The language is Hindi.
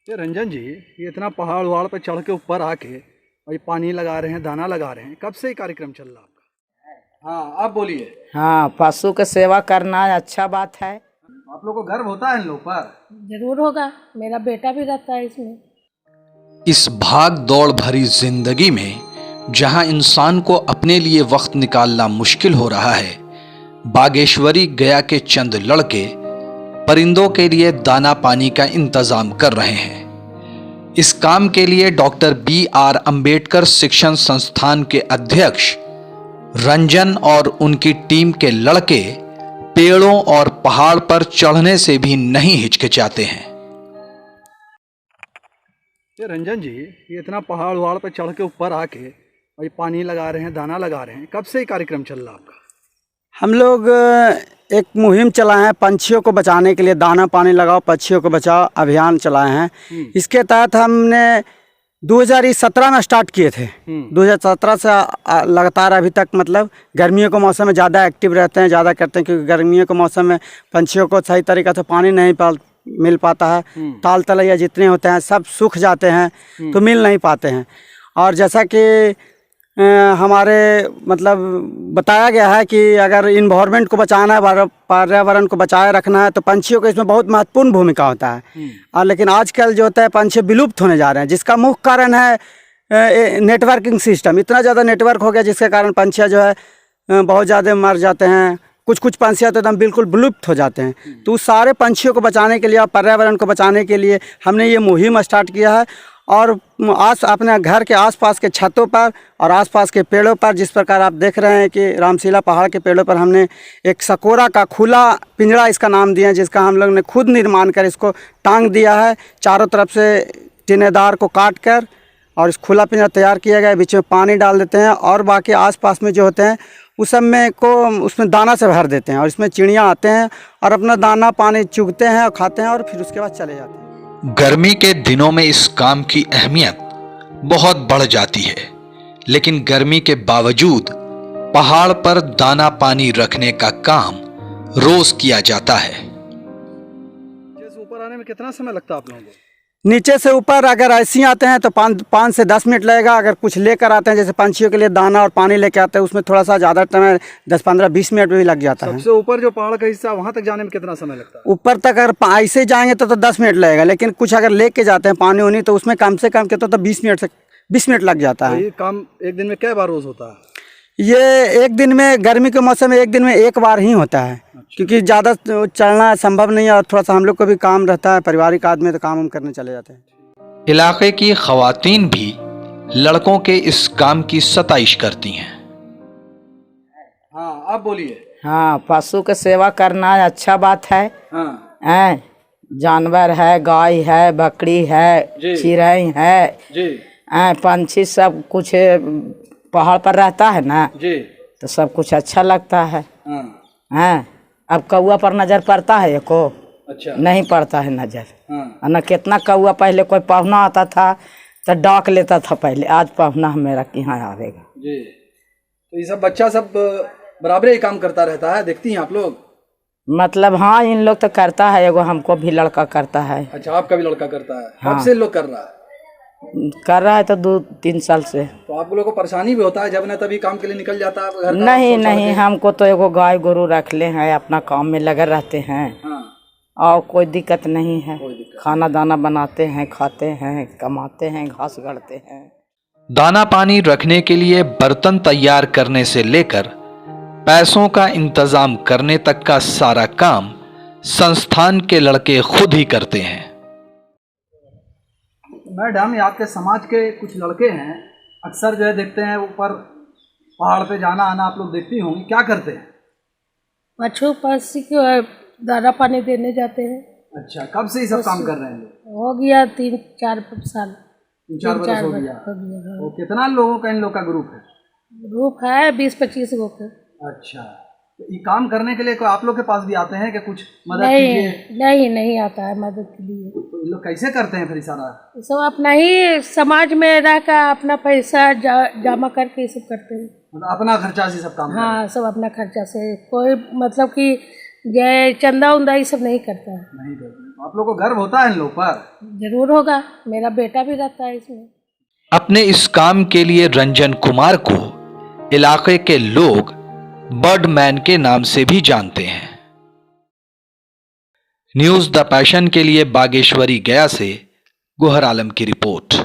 ये रंजन जी, ये इतना पहाड़ वहाड़ पर चढ़ के ऊपर आके और ये पानी लगा रहे हैं, दाना लगा रहे हैं, कब से ये कार्यक्रम चल रहा है आपका? हाँ, आप बोलिए। हाँ, पशु की सेवा करना अच्छा बात है। आप लोग को गर्व होता है इन लोग पर? जरूर होगा, मेरा बेटा भी रहता है इसमें। इस भाग दौड़ भरी जिंदगी में जहां इंसान को अपने लिए वक्त निकालना मुश्किल हो रहा है, बागेश्वरी गया के चंद लड़के परिंदों के लिए दाना पानी का इंतजाम कर रहे हैं। इस काम के लिए डॉक्टर BR अंबेडकर शिक्षण संस्थान के अध्यक्ष रंजन और उनकी टीम के लड़के पेड़ों और पहाड़ पर चढ़ने से भी नहीं हिचकिचाते हैं। ये रंजन जी, ये इतना पहाड़ वहाड़ पर चढ़ के ऊपर आके और ये पानी लगा रहे हैं, दाना लगा रहे हैं, कब से ये कार्यक्रम चल रहा है आपका? हम लोग एक मुहिम चलाए हैं पंछियों को बचाने के लिए, दाना पानी लगाओ पक्षियों को बचाओ अभियान चलाए हैं। इसके तहत हमने 2017 में स्टार्ट किए थे। 2017 से लगातार अभी तक, मतलब गर्मियों के मौसम में ज़्यादा एक्टिव रहते हैं, ज़्यादा करते हैं, क्योंकि गर्मियों के मौसम में पंछियों को सही तरीक़े से पानी नहीं मिल पाता है। ताल तलैया जितने होते हैं सब सूख जाते हैं, तो मिल नहीं पाते हैं। और जैसा कि हमारे मतलब बताया गया है कि अगर इन्वायरमेंट को बचाना है, पर्यावरण को बचाए रखना है, तो पंछियों को इसमें बहुत महत्वपूर्ण भूमिका होता है। और लेकिन आजकल जो होता है पंछी विलुप्त होने जा रहे हैं, जिसका मुख्य कारण है नेटवर्किंग सिस्टम। इतना ज़्यादा नेटवर्क हो गया जिसके कारण पंछियाँ जो है बहुत ज़्यादा मर जाते हैं। कुछ पंछियाँ तो एकदम बिल्कुल विलुप्त हो जाते हैं। तो उस सारे पंछियों को बचाने के लिए और पर्यावरण को बचाने के लिए हमने ये मुहिम स्टार्ट किया है। और अपने घर के आसपास के छतों पर और आसपास के पेड़ों पर, जिस प्रकार आप देख रहे हैं कि रामशिला पहाड़ के पेड़ों पर हमने एक सकोरा का खुला पिंजरा इसका नाम दिया है, जिसका हम लोग ने खुद निर्माण कर इसको टांग दिया है। चारों तरफ से टिनेदार को काट कर और इस खुला पिंजरा तैयार किया गया है। बीच में पानी डाल देते हैं और बाकी आसपास में जो होते हैं उस सब में को उसमें दाना से भर देते हैं और इसमें चिड़ियाँ आते हैं और अपना दाना पानी चुगते हैं और खाते हैं और फिर उसके बाद चले जाते हैं। गर्मी के दिनों में इस काम की अहमियत बहुत बढ़ जाती है, लेकिन गर्मी के बावजूद पहाड़ पर दाना पानी रखने का काम रोज किया जाता है। जैसे ऊपर आने में कितना समय लगता है आप लोगों को? नीचे से ऊपर अगर ऐसे ही आते हैं तो 5 से 10 मिनट लगेगा। अगर कुछ लेकर आते हैं, जैसे पंछियों के लिए दाना और पानी लेकर आते हैं, उसमें थोड़ा सा ज़्यादा टाइम 10-15-20 मिनट भी लग जाता है। सबसे ऊपर जो पहाड़ का हिस्सा, वहाँ तक जाने में कितना समय लगता है? ऊपर तक अगर ऐसे जाएंगे तो 10 मिनट लगेगा, लेकिन कुछ अगर लेके जाते हैं पानी उनी तो उसमें कम से कम कहते तो 20 मिनट लग जाता है। ये काम एक दिन में कई बार रोज होता है? ये एक दिन में, गर्मी के मौसम में एक दिन में एक बार ही होता है। क्योंकि ज़्यादा चलना संभव नहीं है और थोड़ा सा हम लोग को भी काम रहता है, पारिवारिक आदमी, तो काम हम करने चले जाते हैं। इलाके की खवातीन भी लड़कों के इस काम की सताइश करती हैं। हाँ, आप बोलिए। हाँ, पशु की सेवा करना अच्छा बात है। हाँ जानवर है, गाय है, बकरी है, चिड़ै है जी, पंछी, सब कुछ पहाड़ पर रहता है ना जी। तो सब कुछ अच्छा लगता है। हाँ, अब कौआ पर नजर पड़ता है एको? अच्छा। नहीं पड़ता है नजर। हाँ। ना कितना कौआ, पहले कोई पहुना आता था तो डाक लेता था पहले, आज पहुना मेरा यहाँ आवेगा जी। तो ये सब बच्चा सब बराबर ही काम करता रहता है, देखती हैं आप लोग? मतलब हाँ, इन लोग तो करता है, एगो हमको भी लड़का करता है। अच्छा, आपका भी लड़का करता है? हाँ। कब से लोग कर रहा है? कर रहा है तो 2-3 साल से। तो आप लोगों को परेशानी भी होता है जब न तभी काम के लिए निकल जाता है घर का? नहीं, हमको तो एगो गाय गोरू रख ले हैं, अपना काम में लगे रहते हैं। हाँ। और कोई दिक्कत नहीं है। कोई दिक्कत। खाना दाना बनाते हैं, खाते हैं, कमाते हैं, घास गढ़ते हैं। दाना पानी रखने के लिए बर्तन तैयार करने से लेकर पैसों का इंतजाम करने तक का सारा काम संस्थान के लड़के खुद ही करते हैं। मैडम, ये आपके समाज के कुछ लड़के हैं, अक्सर जो है देखते हैं ऊपर पहाड़ पे जाना आना आप लोग देखती होंगी, क्या करते हैं? पशु पक्षी को दाना पानी देने जाते हैं। अच्छा, कब से ये सब काम कर रहे हैं? हो गया 3-4 साल। 3-4 बरस हो गया। हाँ। वो कितना लोगों का इन लोग का ग्रुप है? ग्रुप है 20-25 गो के। अच्छा, तो ये काम करने के लिए कोई आप लोग के पास भी आते हैं कि कुछ मदद कीजिए? नहीं आता है मदद के लिए। तो ये लोग कैसे करते हैं फिर सारा? सब अपना ही समाज में रहकर अपना पैसा जमा करके ये सब करते हैं। मतलब अपना खर्चा से सब काम? हाँ, सब अपना खर्चा से। कोई मतलब कि ये चंदा उंदा ये सब नहीं करता है। नहीं करते। आप लोग को गर्व होता है इन लोग पर? जरूर होगा, मेरा बेटा भी रहता है इसमें। अपने इस काम के लिए रंजन कुमार को इलाके के लोग बर्डमैन के नाम से भी जानते हैं। न्यूज़ द पैशन के लिए बागेश्वरी गया से गोहर आलम की रिपोर्ट।